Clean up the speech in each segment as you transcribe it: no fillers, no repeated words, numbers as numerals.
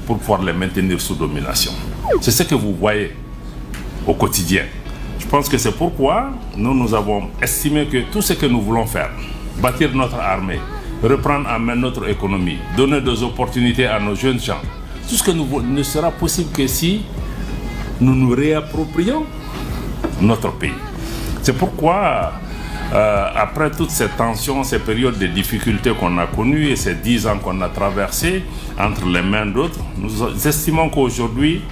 pour pouvoir les maintenir sous domination. C'est ce que vous voyez au quotidien. Je pense que c'est pourquoi nous avons estimé que tout ce que nous voulons faire, bâtir notre armée, reprendre en main notre économie, donner des opportunités à nos jeunes gens, tout ce que nous ne sera possible que si nous nous réapproprions notre pays. C'est pourquoi, après toutes ces tensions, ces périodes de difficultés qu'on a connues et ces 10 ans qu'on a traversés entre les mains d'autres, nous estimons qu'aujourd'hui,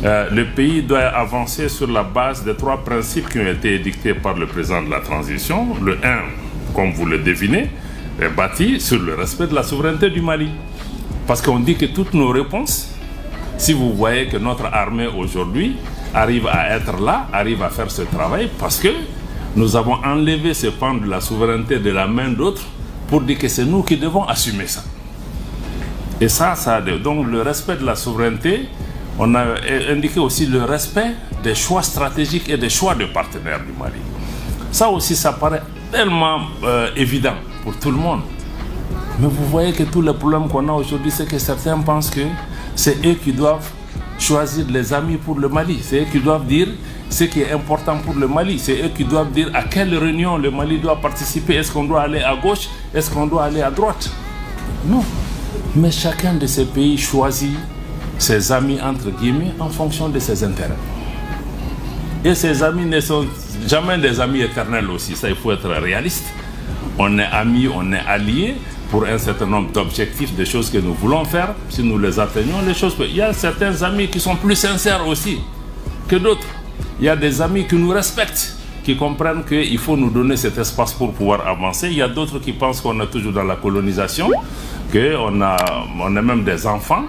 le pays doit avancer sur la base des 3 principes qui ont été édictés par le président de la transition. Le 1, comme vous le devinez, est bâti sur le respect de la souveraineté du Mali. Parce qu'on dit que toutes nos réponses, si vous voyez que notre armée aujourd'hui arrive à être là, arrive à faire ce travail, parce que nous avons enlevé ce pan de la souveraineté de la main d'autres pour dire que c'est nous qui devons assumer ça. Et ça donc le respect de la souveraineté, on a indiqué aussi le respect des choix stratégiques et des choix de partenaires du Mali. Ça aussi, ça paraît tellement évident pour tout le monde. Mais vous voyez que tous les problèmes qu'on a aujourd'hui, c'est que certains pensent que c'est eux qui doivent choisir les amis pour le Mali. C'est eux qui doivent dire ce qui est important pour le Mali. C'est eux qui doivent dire à quelle réunion le Mali doit participer. Est-ce qu'on doit aller à gauche? Est-ce qu'on doit aller à droite? Non. Mais chacun de ces pays choisit ses amis, entre guillemets, en fonction de ses intérêts. Et ces amis ne sont jamais des amis éternels aussi. Ça, il faut être réaliste. On est amis, on est alliés pour un certain nombre d'objectifs, des choses que nous voulons faire. Si nous les atteignons, les choses... Il y a certains amis qui sont plus sincères aussi que d'autres. Il y a des amis qui nous respectent, qui comprennent qu'il faut nous donner cet espace pour pouvoir avancer. Il y a d'autres qui pensent qu'on est toujours dans la colonisation, qu'on est même des enfants.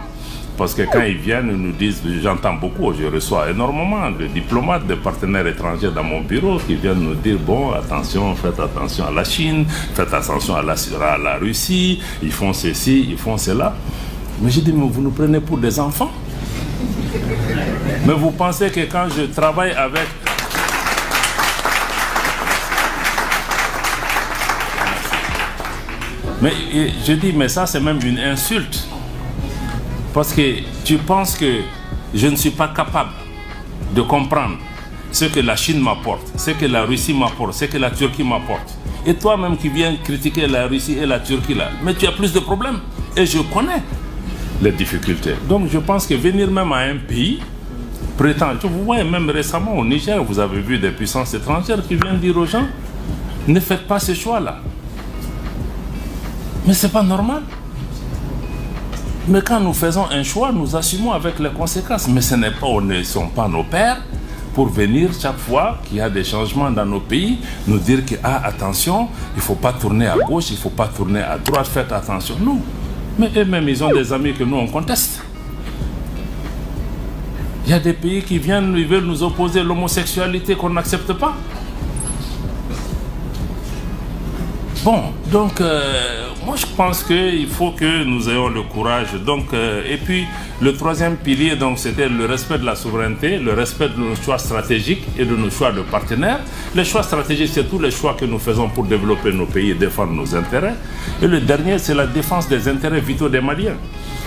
Parce que quand ils viennent, ils nous disent, j'entends beaucoup, je reçois énormément de diplomates, de partenaires étrangers dans mon bureau qui viennent nous dire, bon, attention, faites attention à la Chine, faites attention à la Russie, ils font ceci, ils font cela. Mais je dis, mais vous nous prenez pour des enfants? Mais vous pensez que quand je travaille avec... Mais je dis, mais ça c'est même une insulte. Parce que tu penses que je ne suis pas capable de comprendre ce que la Chine m'apporte, ce que la Russie m'apporte, ce que la Turquie m'apporte. Et toi-même qui viens critiquer la Russie et la Turquie là, mais tu as plus de problèmes. Et je connais les difficultés. Donc je pense que venir même à un pays, prétendre, vous voyez même récemment au Niger, vous avez vu des puissances étrangères qui viennent dire aux gens, ne faites pas ce choix-là. Mais c'est pas normal. Mais quand nous faisons un choix, nous assumons avec les conséquences. Mais ce n'est pas, ne sont pas nos pères pour venir chaque fois qu'il y a des changements dans nos pays, nous dire que, ah, attention, il ne faut pas tourner à gauche, il ne faut pas tourner à droite, faites attention. Non. Mais eux-mêmes, ils ont des amis que nous, on conteste. Il y a des pays qui viennent, ils veulent nous opposer l'homosexualité qu'on n'accepte pas. Bon, donc, moi je pense qu'il faut que nous ayons le courage. Donc, et puis, le troisième pilier, donc, c'était le respect de la souveraineté, le respect de nos choix stratégiques et de nos choix de partenaires. Les choix stratégiques, c'est tous les choix que nous faisons pour développer nos pays et défendre nos intérêts. Et le dernier, c'est la défense des intérêts vitaux des Maliens.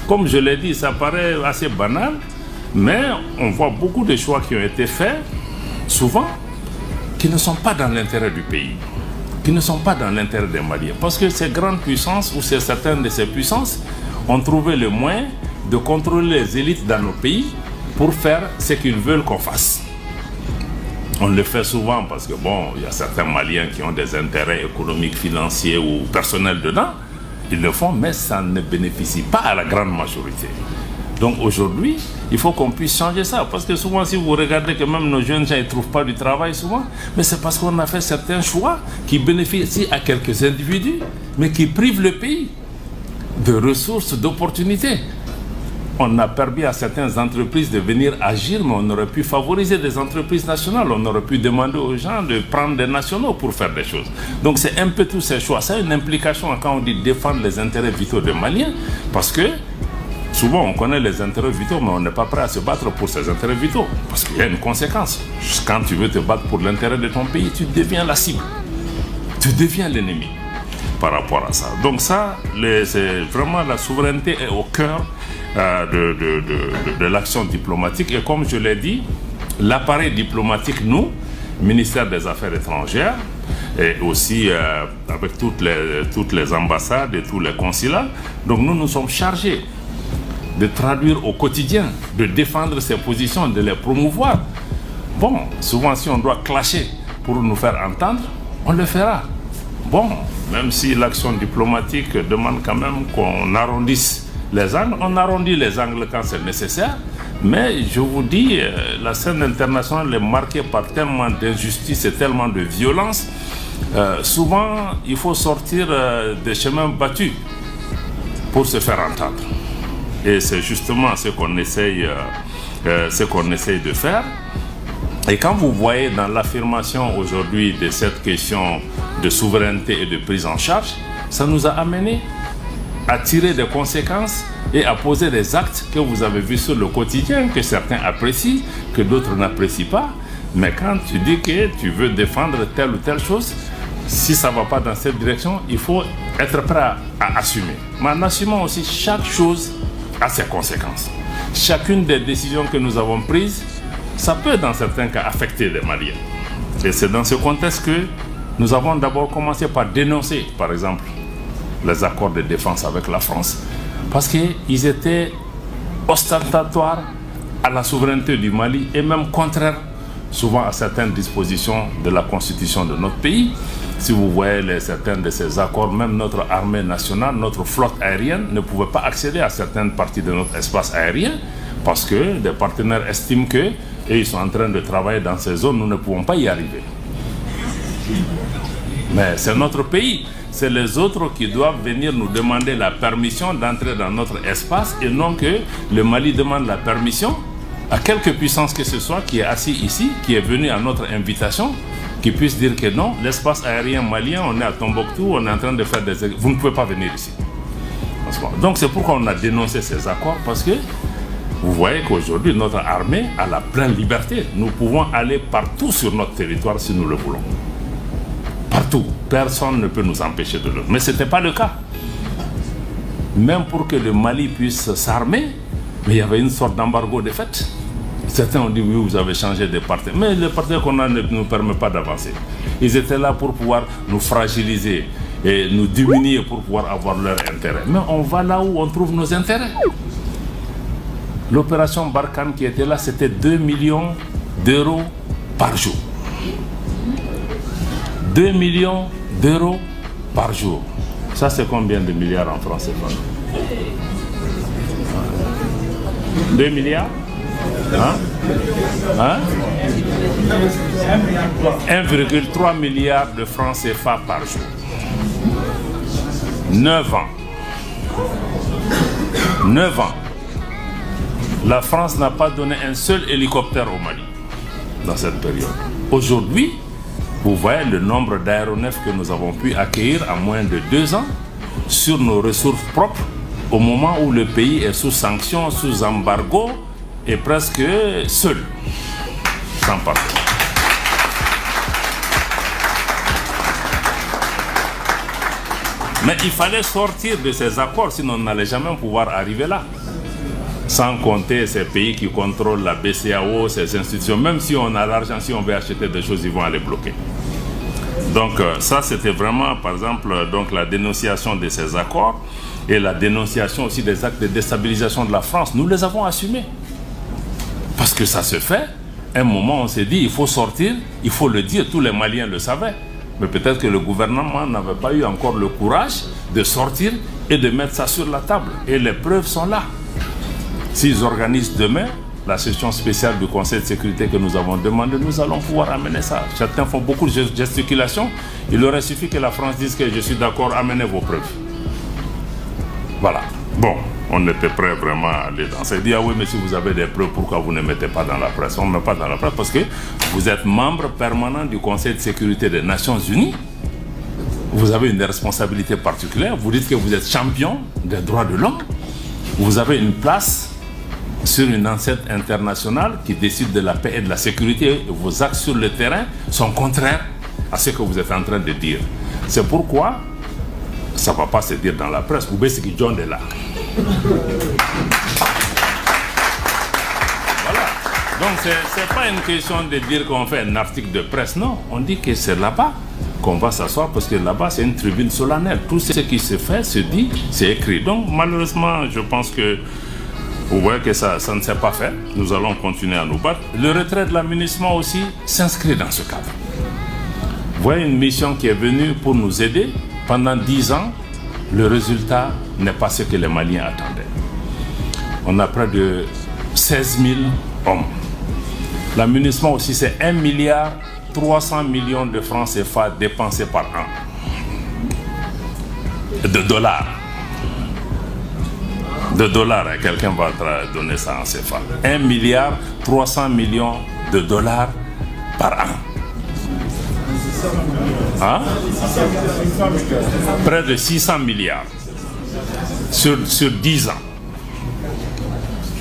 Comme je l'ai dit, ça paraît assez banal, mais on voit beaucoup de choix qui ont été faits, souvent, qui ne sont pas dans l'intérêt du pays, qui ne sont pas dans l'intérêt des Maliens. Parce que ces grandes puissances, ou certaines de ces puissances, ont trouvé le moyen de contrôler les élites dans nos pays pour faire ce qu'ils veulent qu'on fasse. On le fait souvent parce que, bon, il y a certains Maliens qui ont des intérêts économiques, financiers ou personnels dedans. Ils le font, mais ça ne bénéficie pas à la grande majorité. Donc aujourd'hui, il faut qu'on puisse changer ça. Parce que souvent, si vous regardez que même nos jeunes gens ne trouvent pas du travail souvent, mais c'est parce qu'on a fait certains choix qui bénéficient à quelques individus, mais qui privent le pays de ressources, d'opportunités. On a permis à certaines entreprises de venir agir, mais on aurait pu favoriser des entreprises nationales. On aurait pu demander aux gens de prendre des nationaux pour faire des choses. Donc c'est un peu tous ces choix. Ça a une implication quand on dit défendre les intérêts vitaux des Maliens, parce que souvent, on connaît les intérêts vitaux, mais on n'est pas prêt à se battre pour ces intérêts vitaux. Parce qu'il y a une conséquence. Quand tu veux te battre pour l'intérêt de ton pays, tu deviens la cible. Tu deviens l'ennemi par rapport à ça. Donc ça, c'est vraiment la souveraineté est au cœur de l'action diplomatique. Et comme je l'ai dit, l'appareil diplomatique, nous, ministère des Affaires étrangères, et aussi avec toutes les ambassades et tous les consulats, donc nous sommes chargés de traduire au quotidien, de défendre ces positions, de les promouvoir. Bon, souvent si on doit clasher pour nous faire entendre, on le fera. Bon, même si l'action diplomatique demande quand même qu'on arrondisse les angles, on arrondit les angles quand c'est nécessaire, mais je vous dis, la scène internationale est marquée par tellement d'injustice et tellement de violence. Souvent, il faut sortir des chemins battus pour se faire entendre. Et c'est justement ce qu'on essaye de faire. Et quand vous voyez dans l'affirmation aujourd'hui de cette question de souveraineté et de prise en charge, ça nous a amené à tirer des conséquences et à poser des actes que vous avez vus sur le quotidien, que certains apprécient, que d'autres n'apprécient pas. Mais quand tu dis que tu veux défendre telle ou telle chose, si ça ne va pas dans cette direction, il faut être prêt à assumer. Mais en assumant aussi, chaque chose a ses conséquences. Chacune des décisions que nous avons prises, ça peut dans certains cas affecter les Maliens. Et c'est dans ce contexte que nous avons d'abord commencé par dénoncer, par exemple, les accords de défense avec la France, parce qu'ils étaient ostentatoires à la souveraineté du Mali et même contraires souvent à certaines dispositions de la constitution de notre pays. Si vous voyez certains de ces accords, même notre armée nationale, notre flotte aérienne ne pouvait pas accéder à certaines parties de notre espace aérien parce que des partenaires estiment que ils sont en train de travailler dans ces zones, nous ne pouvons pas y arriver. Mais c'est notre pays, c'est les autres qui doivent venir nous demander la permission d'entrer dans notre espace et non que le Mali demande la permission à quelque puissance que ce soit qui est assis ici, qui est venu à notre invitation, qui puisse dire que non, l'espace aérien malien, on est à Tombouctou, on est en train de faire des... Vous ne pouvez pas venir ici. Donc c'est pourquoi on a dénoncé ces accords, parce que vous voyez qu'aujourd'hui, notre armée a la pleine liberté. Nous pouvons aller partout sur notre territoire si nous le voulons. Partout. Personne ne peut nous empêcher de le faire. Mais ce n'était pas le cas. Même pour que le Mali puisse s'armer, mais il y avait une sorte d'embargo de fait. Certains ont dit oui, vous avez changé de partenaire. Mais les partenaires qu'on a ne nous permettent pas d'avancer. Ils étaient là pour pouvoir nous fragiliser et nous diminuer pour pouvoir avoir leur intérêt. Mais on va là où on trouve nos intérêts. L'opération Barkhane qui était là, c'était 2 millions d'euros par jour. 2 millions d'euros par jour. Ça, c'est combien de milliards en francs CFA? 2 milliards? Hein? 1,3 milliard de francs CFA par jour. 9 ans. 9 ans. La France n'a pas donné un seul hélicoptère au Mali dans cette période. Aujourd'hui, vous voyez le nombre d'aéronefs que nous avons pu accueillir en moins de 2 ans sur nos ressources propres au moment où le pays est sous sanctions, sous embargo et presque seul, sans partenaire. Mais il fallait sortir de ces accords, sinon on n'allait jamais pouvoir arriver là. Sans compter ces pays qui contrôlent la BCEAO, ces institutions, même si on a l'argent, si on veut acheter des choses, ils vont aller bloquer. Donc ça, c'était vraiment, par exemple, donc, la dénonciation de ces accords et la dénonciation aussi des actes de déstabilisation de la France. Nous les avons assumés. Parce que ça se fait. À un moment, on s'est dit, il faut sortir, il faut le dire, tous les Maliens le savaient. Mais peut-être que le gouvernement n'avait pas eu encore le courage de sortir et de mettre ça sur la table. Et les preuves sont là. S'ils organisent demain la session spéciale du Conseil de sécurité que nous avons demandé, nous allons pouvoir amener ça. Certains font beaucoup de gesticulations. Il aurait suffi que la France dise que je suis d'accord, amenez vos preuves. Voilà. Bon, on était prêt vraiment à aller dans ça. Il dit, ah oui, mais si vous avez des preuves, pourquoi vous ne mettez pas dans la presse? On ne met pas dans la presse parce que vous êtes membre permanent du Conseil de sécurité des Nations Unies. Vous avez une responsabilité particulière. Vous dites que vous êtes champion des droits de l'homme. Vous avez une place sur une enceinte internationale qui décide de la paix et de la sécurité. Vos actes sur le terrain sont contraires à ce que vous êtes en train de dire. C'est pourquoi Ça ne va pas se dire dans la presse. Ou bien c'est qui John est là. Voilà. Donc ce n'est pas une question de dire qu'on fait un article de presse. Non, on dit que c'est là-bas qu'on va s'asseoir parce que là-bas c'est une tribune solennelle. Tout ce qui se fait, se dit, c'est écrit. Donc malheureusement, je pense que vous voyez que ça ne s'est pas fait. Nous allons continuer à nous battre. Le retrait de l'aménagement aussi s'inscrit dans ce cadre. Vous voyez une mission qui est venue pour nous aider. Pendant 10 ans, le résultat n'est pas ce que les Maliens attendaient. On a près de 16 000 hommes. L'aménagement aussi, c'est 1,3 milliard de francs CFA dépensés par an. De dollars. De dollars, quelqu'un va donner ça en CFA. 1,3 milliard de dollars par an. Hein? Près de 600 milliards sur 10 ans.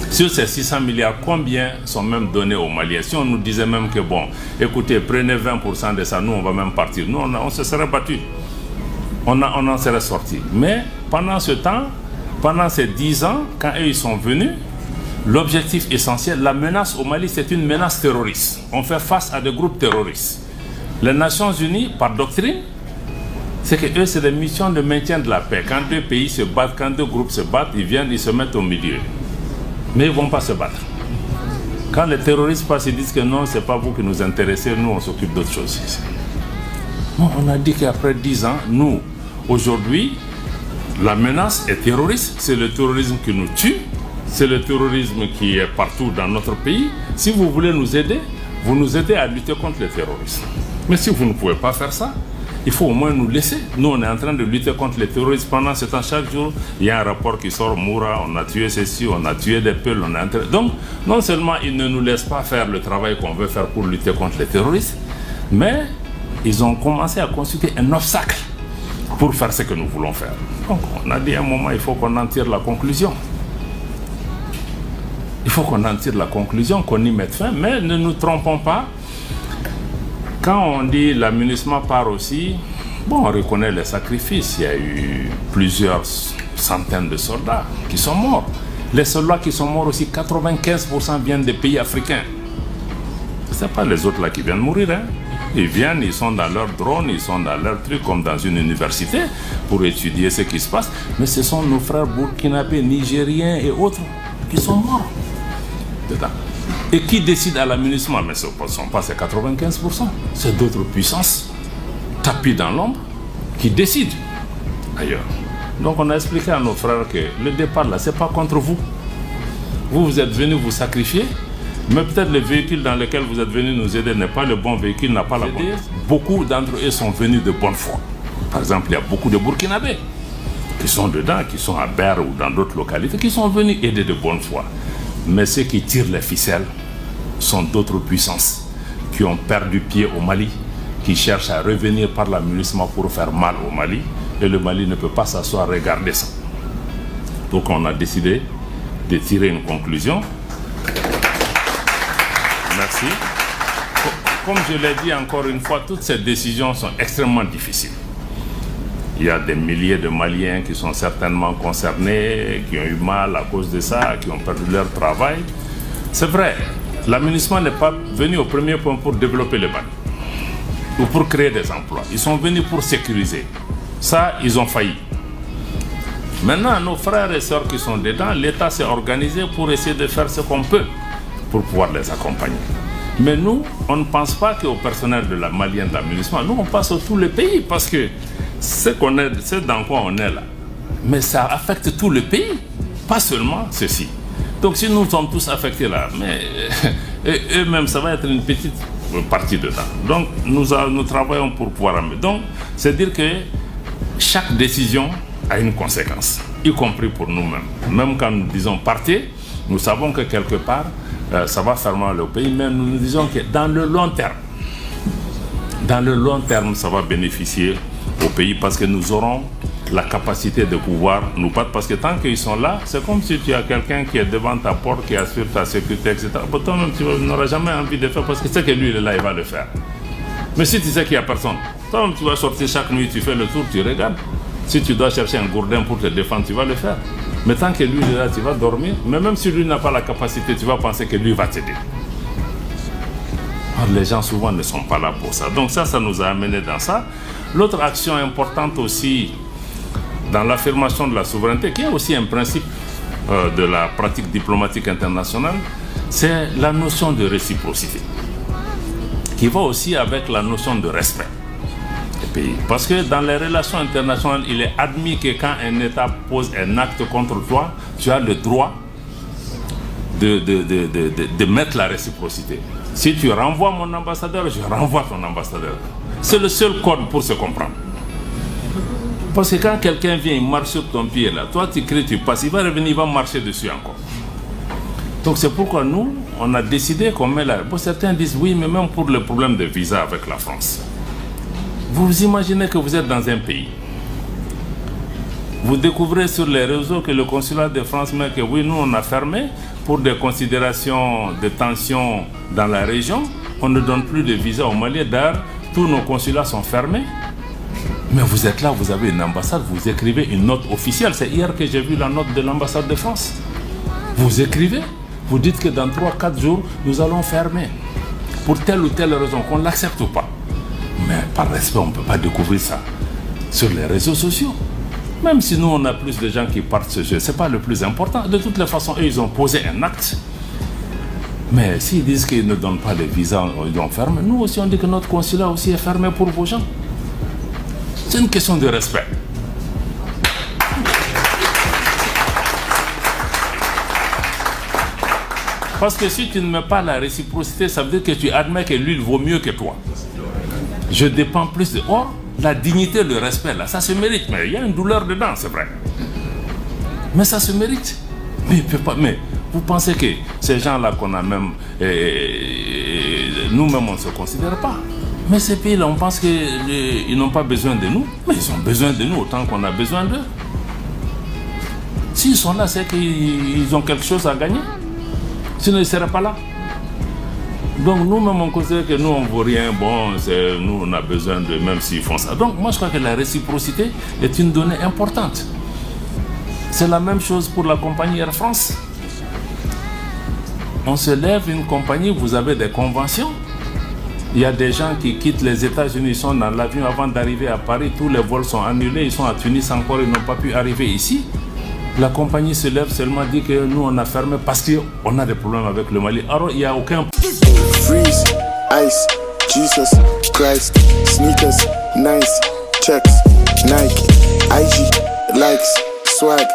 Sur ces 600 milliards, combien sont même donnés aux Maliens? Si on nous disait même que bon, écoutez, prenez 20% de ça, nous on va même partir. Nous on se serait battu. On en serait sorti. Mais pendant ce temps, pendant ces 10 ans, quand eux ils sont venus, l'objectif essentiel, la menace au Mali, c'est une menace terroriste. On fait face à des groupes terroristes. Les Nations Unies, par doctrine, c'est que eux, c'est des missions de maintien de la paix. Quand deux pays se battent, quand deux groupes se battent, ils viennent, ils se mettent au milieu. Mais ils ne vont pas se battre. Quand les terroristes passent, ils disent que non, ce n'est pas vous qui nous intéressez, nous, on s'occupe d'autres choses ici. Bon, on a dit qu'après 10 ans, nous, aujourd'hui, la menace est terroriste. C'est le terrorisme qui nous tue. C'est le terrorisme qui est partout dans notre pays. Si vous voulez nous aider, vous nous aidez à lutter contre les terroristes. Mais si vous ne pouvez pas faire ça, il faut au moins nous laisser. Nous, on est en train de lutter contre les terroristes pendant ce temps. Chaque jour, il y a un rapport qui sort, Moura, on a tué ceci, on a tué des peuls, on a... Donc, non seulement ils ne nous laissent pas faire le travail qu'on veut faire pour lutter contre les terroristes, mais ils ont commencé à constituer un obstacle pour faire ce que nous voulons faire. Donc, on a dit à un moment, il faut qu'on en tire la conclusion. Il faut qu'on en tire la conclusion, qu'on y mette fin, mais ne nous trompons pas. Quand on dit l'aménagement part aussi, bon, on reconnaît les sacrifices. Il y a eu plusieurs centaines de soldats qui sont morts. Les soldats qui sont morts aussi, 95% viennent des pays africains. Ce n'est pas les autres là qui viennent mourir. Hein. Ils viennent, ils sont dans leur drone, ils sont dans leur truc comme dans une université pour étudier ce qui se passe. Mais ce sont nos frères burkinabés, nigériens et autres qui sont morts dedans. Et qui décide à l'aménagement? Mais ce ne sont pas ces 95%. C'est d'autres puissances tapis dans l'ombre qui décident ailleurs. Donc on a expliqué à nos frères que le départ là, ce n'est pas contre vous. Vous êtes venus vous sacrifier, mais peut-être le véhicule dans lequel vous êtes venus nous aider n'est pas le bon véhicule, n'a pas la bonne. Beaucoup d'entre eux sont venus de bonne foi. Par exemple, il y a beaucoup de Burkinabés qui sont dedans, qui sont à Ber ou dans d'autres localités, qui sont venus aider de bonne foi. Mais ceux qui tirent les ficelles sont d'autres puissances qui ont perdu pied au Mali, qui cherchent à revenir par l'aménagement pour faire mal au Mali. Et le Mali ne peut pas s'asseoir regarder ça. Donc on a décidé de tirer une conclusion. Merci. Comme je l'ai dit encore une fois, toutes ces décisions sont extrêmement difficiles. Il y a des milliers de Maliens qui sont certainement concernés, qui ont eu mal à cause de ça, qui ont perdu leur travail. C'est vrai, l'aménagement n'est pas venu au premier point pour développer le Mali ou pour créer des emplois. Ils sont venus pour sécuriser. Ça, ils ont failli. Maintenant, nos frères et sœurs qui sont dedans, l'État s'est organisé pour essayer de faire ce qu'on peut pour pouvoir les accompagner. Mais nous, on ne pense pas qu'au personnel de la Malien de l'aménagement, nous, on passe sur tous les pays parce que c'est dans quoi on est là. Mais ça affecte tout le pays, pas seulement ceci. Donc si nous sommes tous affectés là, mais eux-mêmes, ça va être une petite partie dedans. Donc nous travaillons pour pouvoir amener. Donc c'est dire que chaque décision a une conséquence, y compris pour nous-mêmes. Même quand nous disons partez, nous savons que quelque part, ça va faire mal au pays, mais nous disons que dans le long terme, ça va bénéficier au pays parce que nous aurons la capacité de pouvoir nous battre. Parce que tant qu'ils sont là, c'est comme si tu as quelqu'un qui est devant ta porte, qui assure ta sécurité, etc. Toi-même, tu n'auras jamais envie de faire parce que tu sais que lui, il est là, il va le faire. Mais si tu sais qu'il n'y a personne, toi-même, tu vas sortir chaque nuit, tu fais le tour, tu regardes. Si tu dois chercher un gourdin pour te défendre, tu vas le faire. Mais tant que lui est là, tu vas dormir. Mais même si lui n'a pas la capacité, tu vas penser que lui va t'aider. Les gens souvent ne sont pas là pour ça. Donc ça nous a amené dans ça. L'autre action importante aussi dans l'affirmation de la souveraineté, qui est aussi un principe de la pratique diplomatique internationale, c'est la notion de réciprocité, qui va aussi avec la notion de respect des pays. Parce que dans les relations internationales, il est admis que quand un État pose un acte contre toi, tu as le droit de mettre la réciprocité. Si tu renvoies mon ambassadeur, je renvoie ton ambassadeur. C'est le seul code pour se comprendre. Parce que quand quelqu'un vient, il marche sur ton pied là, toi tu cries, tu passes, il va revenir, il va marcher dessus encore. Donc c'est pourquoi nous, on a décidé qu'on met là. Bon, certains disent oui, mais même pour le problème de visa avec la France. Vous imaginez que vous êtes dans un pays. Vous découvrez sur les réseaux que le consulat de France met que oui, nous on a fermé pour des considérations de tension dans la région. On ne donne plus de visa au Mali. D'ailleurs, tous nos consulats sont fermés. Mais vous êtes là, vous avez une ambassade, vous écrivez une note officielle. C'est hier que j'ai vu la note de l'ambassade de France. Vous écrivez, vous dites que dans 3-4 jours, nous allons fermer. Pour telle ou telle raison, qu'on l'accepte ou pas. Mais par respect, on ne peut pas découvrir ça sur les réseaux sociaux. Même si nous, on a plus de gens qui partent ce jeu, ce n'est pas le plus important. De toutes les façons, eux, ils ont posé un acte. Mais s'ils disent qu'ils ne donnent pas les visas, ils ont fermé. Nous aussi, on dit que notre consulat aussi est fermé pour vos gens. C'est une question de respect. Parce que si tu ne mets pas la réciprocité, ça veut dire que tu admets que lui, il vaut mieux que toi. Je dépends plus de... Or, la dignité, le respect, là, ça se mérite. Mais il y a une douleur dedans, c'est vrai. Mais ça se mérite. Mais, mais vous pensez que ces gens-là qu'on a même... nous-mêmes, on ne se considère pas. Mais ces pays-là, on pense qu'ils n'ont pas besoin de nous. Mais ils ont besoin de nous autant qu'on a besoin d'eux. S'ils sont là, c'est qu'ils ont quelque chose à gagner. Sinon, ils ne seraient pas là. Donc nous-mêmes, on considère que nous, on ne vaut rien. Bon, nous, on a besoin de... Même s'ils font ça. Donc moi, je crois que la réciprocité est une donnée importante. C'est la même chose pour la compagnie Air France. On se lève une compagnie, vous avez des conventions. Il y a des gens qui quittent les États-Unis, ils sont dans l'avion avant d'arriver à Paris, tous les vols sont annulés, ils sont à Tunis encore, ils n'ont pas pu arriver ici. La compagnie se lève seulement, dit que nous on a fermé parce qu'on a des problèmes avec le Mali. Alors il n'y a aucun... Freeze, ice, Jesus, Christ, sneakers, nice, checks, Nike, IG, likes, swag.